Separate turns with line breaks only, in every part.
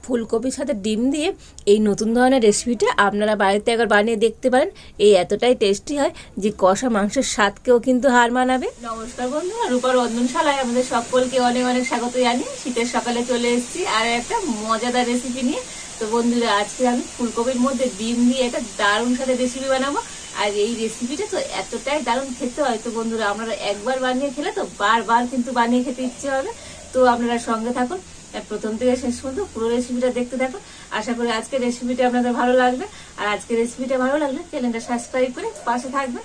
ফুলকপির সাথে ডিম দিয়ে এই নতুন ধরনের রেসিপিটা আপনারা বাড়িতে একবার বানিয়ে দেখতে পারেন। এই এতটাই টেস্টি হয় যে কষা মাংসের স্বাদকেও কিন্তু হার মানাবে। নমস্কার বন্ধুরা, রূপার রন্ধনশালায় আমাদের সকলকে অনেক অনেক স্বাগত জানিয়ে শীতের সকালে চলে এসেছি আর একটা মজাদার রেসিপি নিয়ে। তো বন্ধুরা, আজকে আমি ফুলকপির মধ্যে ডিম দিয়ে একটা দারুণ সাথে রেসিপি বানাবো। আর এই রেসিপিটা তো এতটাই দারুণ খেতে হয়, তো বন্ধুরা আপনারা একবার বানিয়ে খেলে তো বারবার কিন্তু বানিয়ে খেতে ইচ্ছে হবে। তো আপনারা সঙ্গে থাকুন, প্রথম থেকে শেষ পর্যন্ত পুরো রেসিপিটা দেখতে থাকুন। আশা করি আজকের রেসিপিটা আপনাদের ভালো লাগবে। আর আজকের রেসিপিটা ভালো লাগলে চ্যানেলটা সাবস্ক্রাইব করে পাশে থাকবেন।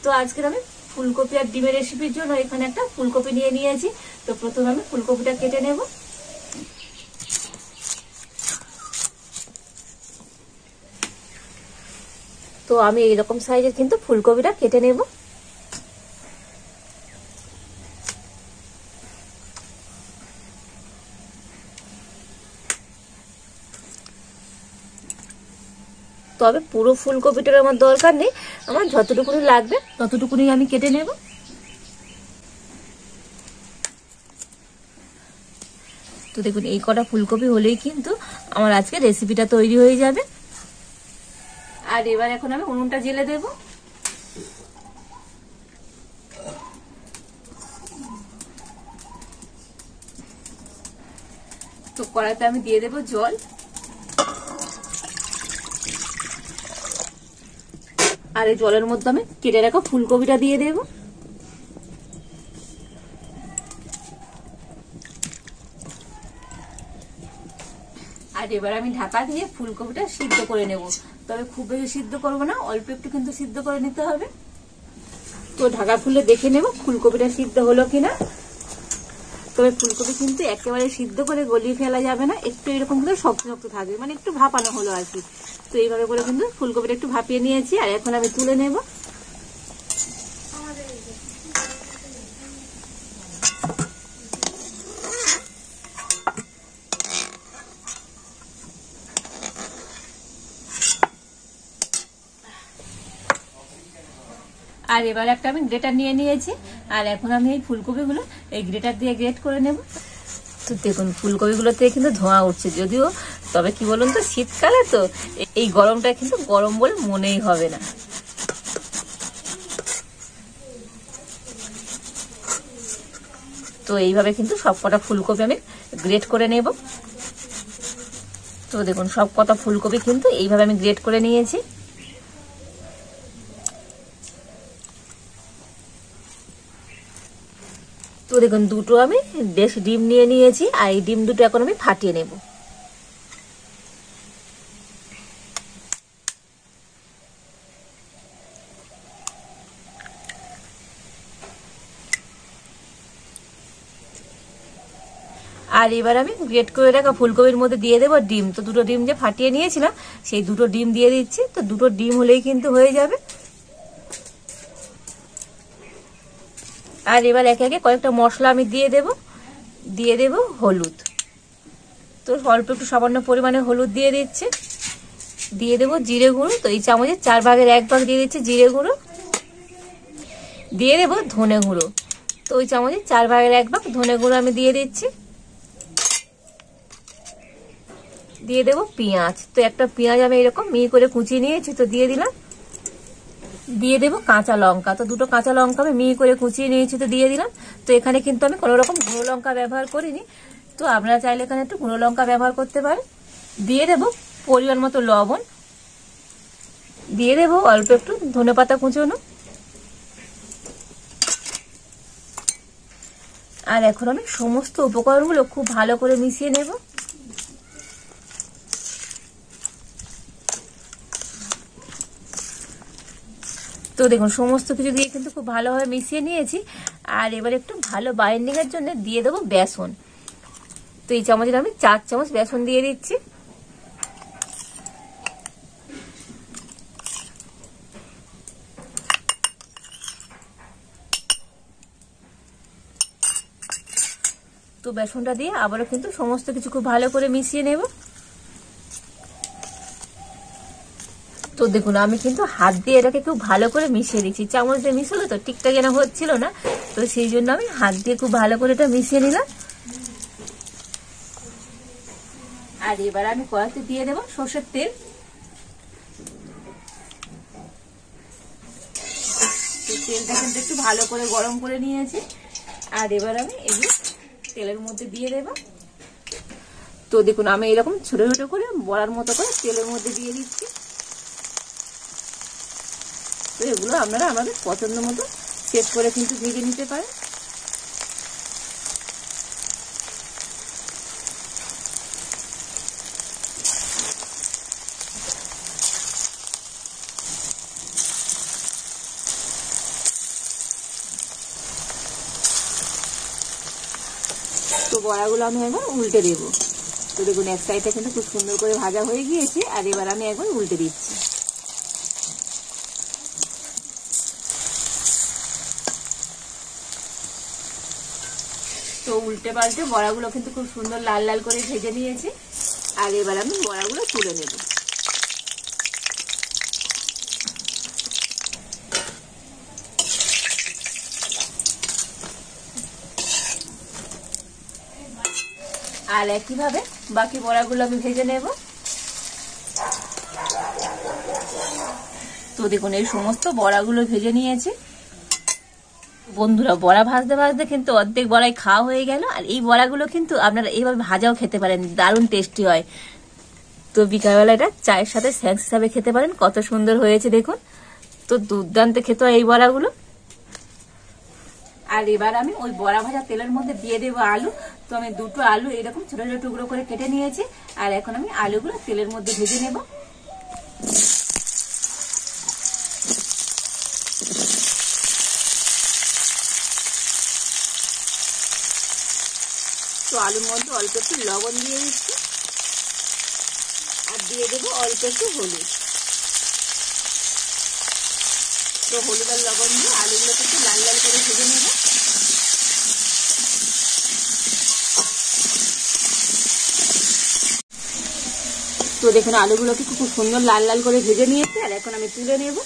তো আজকে আমি ফুলকপি আর ডিমের রেসিপির জন্য এখানে একটা ফুলকপি নিয়ে নিয়েছি। তো প্রথমে আমি ফুলকপিটা কেটে নেব। তো আমি এইরকম সাইজের কিন্তু ফুলকপিটা কেটে নেব। তবে পুরো ফুলকপিটার আমার দরকার নেই, আমার যতটুকুনি লাগবে ততটুকুনি আমি কেটে নেব। তো দেখুন, এই কটা ফুলকপি হলেই কিন্তু আমার আজকে রেসিপিটা তৈরি হয়ে যাবে। আর এবার এখন আমি উনুনটা জ্বেলে দেব। তো কড়াইতে আমি দিয়ে দেব জল। আর এই জলের মধ্যে আমি কেটে রাখা ফুলকপিটা দিয়ে দেব। আর এবার আমি ঢাকা দিয়ে ফুলকপিটা সিদ্ধ করে নেব। তবে খুব বেশি সিদ্ধ করবো না, অল্প একটু কিন্তু সিদ্ধ করে নিতে হবে। তো ঢাকা খুলে দেখে নেব ফুলকপিটা সিদ্ধ হলো কিনা। তবে ফুলকপি কিন্তু একেবারে সিদ্ধ করে গলিয়ে ফেলা যাবে না, একটু এরকম কিন্তু শক্ত শক্ত থাকবে, মানে একটু ভাপানো হলো আর কি। তো এইভাবে করে কিন্তু ফুলকপিটা একটু ভাপিয়ে নিয়েছি। আর এখন আমি তুলে নেব। আর এবার একটা আমি গ্রেটার নিয়ে নিয়েছি। আর এখন আমি এই ফুলকপিগুলো এই গ্রেটার দিয়ে গ্রেট করে নেব। তো দেখুন, ফুলকপিগুলোতে কিন্তু ধোঁয়া উঠছে যদিও, তবে কি বলুন তো, শীতকালে তো এই গরমটা কিন্তু গরম বলে মনেই হবে না। তো এইভাবে কিন্তু সবকটা ফুলকপি আমি গ্রেট করে নেব। তো দেখুন, সবকটা ফুলকপি কিন্তু এইভাবে আমি গ্রেট করে নিয়েছি। তো দেখুন, দুটো আমি দেশি ডিম নিয়ে নিয়েছি। আর এই ডিম দুটো এখন আমি ফাটিয়ে নেব। আর এবার আমি গ্রেট করে রাখা ফুলকপির মধ্যে দিয়ে দেবো ডিম। তো দুটো ডিম যে ফাটিয়ে নিয়েছিলাম সেই দুটো ডিম দিয়ে দিচ্ছি। তো দুটো ডিম হলেই কিন্তু হয়ে যাবে। আর এবার একে একে কয়েকটা মশলা আমি দিয়ে দেব হলুদ। তো অল্প একটু সামান্য পরিমাণে হলুদ দিয়ে দিচ্ছি। দিয়ে দেবো জিরে গুঁড়ো। তো এই চামচের 4 ভাগের 1 ভাগ দিয়ে দিচ্ছি জিরে গুঁড়ো। দিয়ে দেবো ধনে গুঁড়ো। তো ওই চামচের 4 ভাগের 1 ভাগ ধনে গুঁড়ো আমি দিয়ে দিচ্ছি। দিয়ে দেবো পেঁয়াজ। তো একটা পেঁয়াজ আমি এরকম মিহি করে কুচিয়ে নিয়েছি, তো দিয়ে দিলাম। দিয়ে দেবো কাঁচা লঙ্কা। তো দুটো কাঁচা লঙ্কা আমি মিহি করে কুচিয়ে নিয়েছি, তো দিয়ে দিলাম। তো এখানে কিন্তু আমি কোনো রকম গুঁড়ো লঙ্কা ব্যবহার করিনি, তো আপনারা চাইলে এখানে একটু গুঁড়ো লঙ্কা ব্যবহার করতে পারেন। দিয়ে দেবো পরিমাণ মতো লবণ। দিয়ে দেবো অল্প একটু ধনেপাতা কুচোনো। আর এখন আমি সমস্ত উপকরণগুলো খুব ভালো করে মিশিয়ে নেব। তো দেখুন, সমস্ত কিছু দিয়ে কিন্তু খুব ভালোভাবে মিশিয়ে নিয়েছি। আর এবার একটু ভালো বাইন্ডিং এর জন্য দিয়ে দেবো বেসন। তো এই চামচের আমি 4 চামচ বেসন দিয়ে দিচ্ছি। তো বেসনটা দিয়ে আবারও কিন্তু সমস্ত কিছু খুব ভালো করে মিশিয়ে নেব। তো দেখুন, আমি কিন্তু হাত দিয়ে এটাকে খুব ভালো করে মিশিয়ে দিচ্ছি। চামচ দিয়ে মিশালো তো ঠিকঠাক যেন হচ্ছিল না, তো সেই জন্য আমি হাত দিয়ে খুব ভালো করে এটা মিশিয়ে নিলাম। আর এবার আমি কড়াইতে দিয়ে দেবো সর্ষের তেল। তেলটা কিন্তু একটু ভালো করে গরম করে নিয়েছি। আর এবার আমি এগুলো তেলের মধ্যে দিয়ে দেবো। তো দেখুন আমি এরকম ছোট ছোট করে বড়ার মতো করে তেলের মধ্যে দিয়ে দিচ্ছি। তো এগুলো আপনারা আমাদের পছন্দ মতো সেট করে কিন্তু ভেজে নিতে পারেন। তো বড়াগুলো আমি একবার উল্টে দেবো। তো দেখুন এক সাইডটা কিন্তু খুব সুন্দর করে ভাজা হয়ে গিয়েছে। আর এবার আমি একবার উল্টে দিচ্ছি। তো উল্টে পাল্টে বড়াগুলো কিন্তু খুব সুন্দর লাল লাল করে ভেজে নিয়েছি। আর এবার আমি বড়াগুলো তুলে নেব। আর একইভাবে বাকি বড়াগুলো আমি ভেজে নেব। তো দেখুন এই সমস্ত বড়াগুলো ভেজে নিয়েছি। বন্ধুরা বড়া ভাজতে ভাজতে কিন্তু অর্ধেক বড়াই খাওয়া হয়ে গেল। আর এই বড়াগুলো কিন্তু আপনারা এইভাবে ভাজাও খেতে পারেন, দারুণ টেস্টি হয়। তো বিকালবেলা এটা চায়ের সাথে স্ন্যাক্স হিসাবে খেতে পারেন। কত সুন্দর হয়েছে দেখুন, তো দুর্দান্ত খেতে হয় এই বড়াগুলো। আর এবার আমি ওই বড়া ভাজা তেলের মধ্যে দিয়ে দেবো আলু। তো আমি দুটো আলু এরকম ছোট ছোট টুকরো করে কেটে নিয়েছি। আর এখন আমি আলুগুলো তেলের মধ্যে ভেজে নেব। তো আলুর মধ্যে অল্প একটু লবণ দিয়ে দিচ্ছি। আর দিয়ে দেবো অল্প একটু হলুদ। তো হলুদ আর লবণ দিয়ে আলুগুলোকে একটু লাল লাল করে ভেজে নেব। তো দেখুন আলুগুলোকে খুব সুন্দর লাল লাল করে ভেজে নিয়েছি। আর এখন আমি তুলে নেব।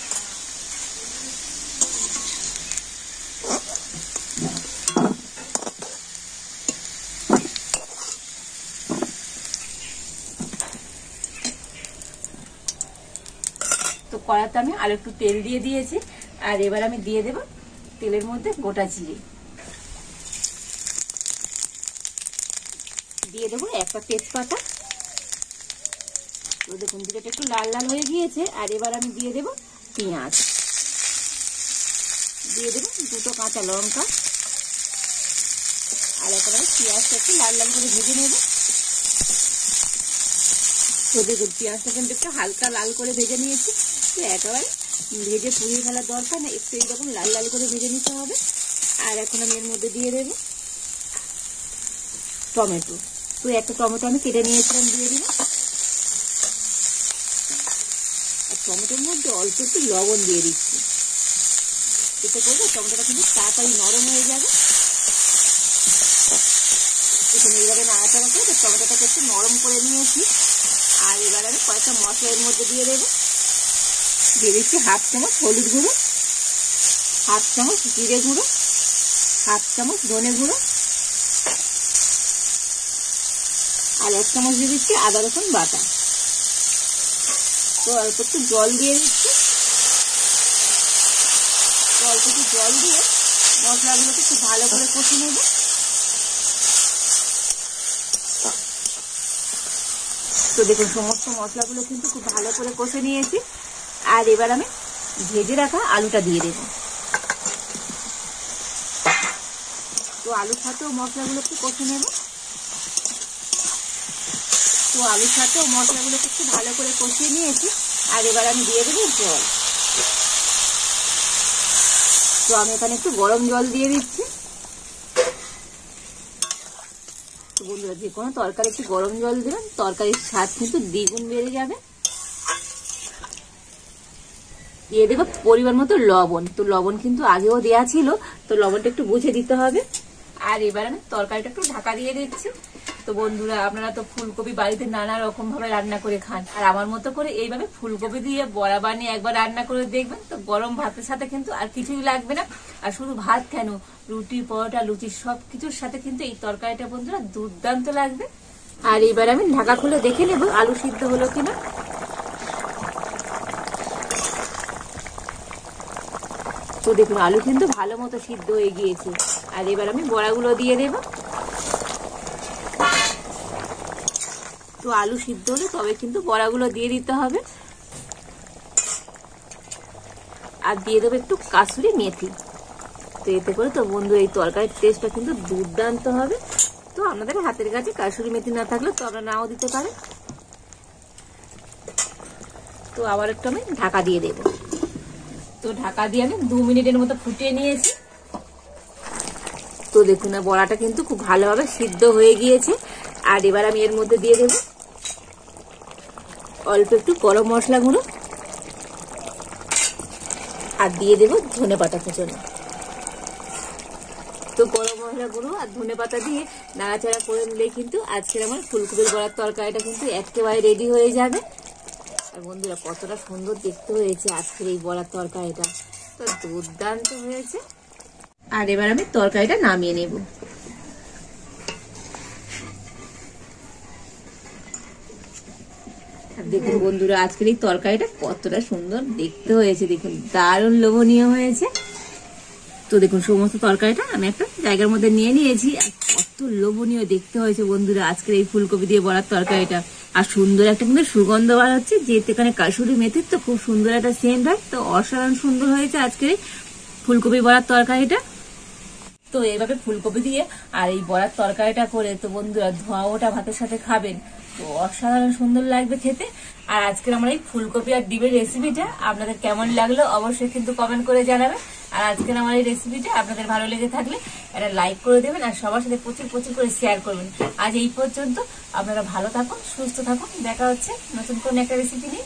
তো কড়াতে আমি আর একটু তেল দিয়ে দিয়েছি। আর এবার আমি দিয়ে দেব তেলের মধ্যে গোটা জিরে, দিয়ে দেবো একটা তেজপাতা। তো দেখুন জিরেটা একটু লাল লাল হয়ে গিয়েছে। আর এবার আমি দিয়ে দেব পেঁয়াজ, দিয়ে দেব দুটো কাঁচা লঙ্কা। আর এখন আমি পেঁয়াজটা একটু লাল লাল করে ভেজে নেব। তো দেখুন পেঁয়াজটা কিন্তু একটু হালকা লাল করে ভেজে নিয়েছি। তো একেবারে ভেজে পুড়িয়ে ফেলার দরকার না, একটু এইরকম লাল লাল করে ভেজে নিতে হবে। আর এখন আমি এর মধ্যে দিয়ে দেব টমেটো। তো একটা টমেটো আমি কেটে নিয়েছিলাম, দিয়ে দিব। আর টমেটোর মধ্যে অল্প একটু লবণ দিয়ে দিচ্ছি। এতে করবো টমেটোটা কিন্তু তাড়াতাড়ি নরম হয়ে যাবে। এখানে এইভাবে নাড়াচাড়া করে টমেটোটাকে একটু নরম করে নিয়েছি। আর এবার আমি কয়েকটা মশলা এর মধ্যে দিয়ে দেবো। দিয়ে দিচ্ছি হাফ চামচ হলুদ গুঁড়ো, হাফ চামচ জিরে গুঁড়ো, হাফ চামচ ধনে গুঁড়ো, আর এক চামচ দিয়ে দিচ্ছি আদা রসুন বাটা। তো অল্প একটু জল দিয়ে দিচ্ছি। তো অল্প একটু জল দিয়ে মশলাগুলোকে খুব ভালো করে কষে নেব। তো দেখুন সমস্ত মশলাগুলো কিন্তু খুব ভালো করে কষে নিয়েছি। আর এবার আমি ভেজে রাখা আলুটা দিয়ে দেব। তো আলুর সাথেও মশলাগুলো একটু কষে নেব। তো আলুর সাথেও মশলাগুলোকে একটু ভালো করে কষিয়ে নিয়েছি। আর এবার আমি দিয়ে দেবো জল। তো আমি এখানে একটু গরম জল দিয়ে দিচ্ছি। তো বন্ধুরা যে কোনো তরকারি একটু গরম জল দেবেন, তরকারির স্বাদ কিন্তু দ্বিগুণ বেড়ে যাবে। দিয়ে দেবো পরিমাণ মতো লবণ। তো লবণ কিন্তু আগেও দেওয়া ছিল, তো লবণটা একটু বুঝে দিতে হবে। আর এবার আমি তরকারিটা একটু ঢাকা দিয়ে দিচ্ছি। তো বন্ধুরা আপনারা তো ফুলকপি বাড়িতে নানা রকম ভাবে রান্না করে খান, আর আমার মতো করে এইভাবে ফুলকপি দিয়ে বড়া বানিয়ে একবার রান্না করে দেখবেন। তো গরম ভাতের সাথে কিন্তু আর কিছুই লাগবে না। আর শুধু ভাত কেন, রুটি, পরোটা, লুচি সব কিছুর সাথে কিন্তু এই তরকারিটা বন্ধুরা দুর্দান্ত লাগবে। আর এবার আমি ঢাকা খুলে দেখে নেব আলু সিদ্ধ হলো কিনা। তো দেখুন আলু কিন্তু ভালো মতো সিদ্ধ হয়ে গিয়েছে। আর এবার আমি বড়াগুলো দিয়ে দেব। তো আলু সিদ্ধ হলে তবে কিন্তু বড়াগুলো দিয়ে দিতে হবে। আর দিয়ে দেবো একটু কাসুরি মেথি। তো এতে করে তো বন্ধু এই তরকারির টেস্টটা কিন্তু দুর্দান্ত হবে। তো আপনাদের হাতের কাছে কাসুরি মেথি না থাকলে তো আপনারা নাও দিতে পারেন। তো আবার একটু আমি ঢাকা দিয়ে দেব। তো ঢাকা দিয়ে আমি 2 মিনিটের মতো ফুটিয়ে নিয়েছি। তো দেখুন না বড়াটা কিন্তু খুব ভালোভাবে সিদ্ধ হয়ে গিয়েছে। আর এবার আমি এর মধ্যে দিয়ে দেব অল্প একটু গরম মশলা গুঁড়ো আর দিয়ে দেব ধনেপাতা কুচনো। তো গরম মশলা গুঁড়ো আর ধনেপাতা দিয়ে নাড়াচাড়া করে নিলে কিন্তু আজকের আমার ফুলকপির বড়ার তরকারিটা কিন্তু একেবারে রেডি হয়ে যাবে। আর বন্ধুরা কতটা সুন্দর দেখতে হয়েছে আজকের এই বড়ার তরকারিটা, তো দুর্দান্ত হয়েছে। আর এবার আমি তরকারিটা নামিয়ে নেব। দেখুন বন্ধুরা আজকের এই তরকারিটা কতটা সুন্দর দেখতে হয়েছে, দেখুন দারুণ লোভনীয় হয়েছে। তো দেখুন সমস্ত তরকারিটা আমি একটা জায়গার মধ্যে নিয়ে নিয়েছি। আর কত লোভনীয় দেখতে হয়েছে বন্ধুরা আজকের এই ফুলকপি দিয়ে বড়ার তরকারিটা। আর সুন্দর একটা কিন্তু সুগন্ধ বার হচ্ছে, যেহেতু এখানে কাসুরি মেথির তো খুব সুন্দর একটা সেন্ট হয়। তো অসাধারণ সুন্দর হয়েছে আজকের এই ফুলকপি বড়ার তরকারিটা। তো এইভাবে ফুলকপি দিয়ে আর এই বড়ার তরকারিটা করে তো বন্ধুরা ধোয়া ওটা ভাতের সাথে খাবেন, তো অসাধারণ সুন্দর লাগবে খেতে। আর আজকের আমার এই ফুলকপি আর ডিমের রেসিপিটা আপনাদের কেমন লাগলো অবশ্যই কিন্তু কমেন্ট করে জানাবেন। আর আজকের আমার এই রেসিপিটা আপনাদের ভালো লেগে থাকলে একটা লাইক করে দেবেন আর সবার সাথে প্রচুর প্রচুর করে শেয়ার করবেন। আজ এই পর্যন্ত, আপনারা ভালো থাকুন, সুস্থ থাকুন, দেখা হচ্ছে নতুন কোন একটা রেসিপি নিয়ে।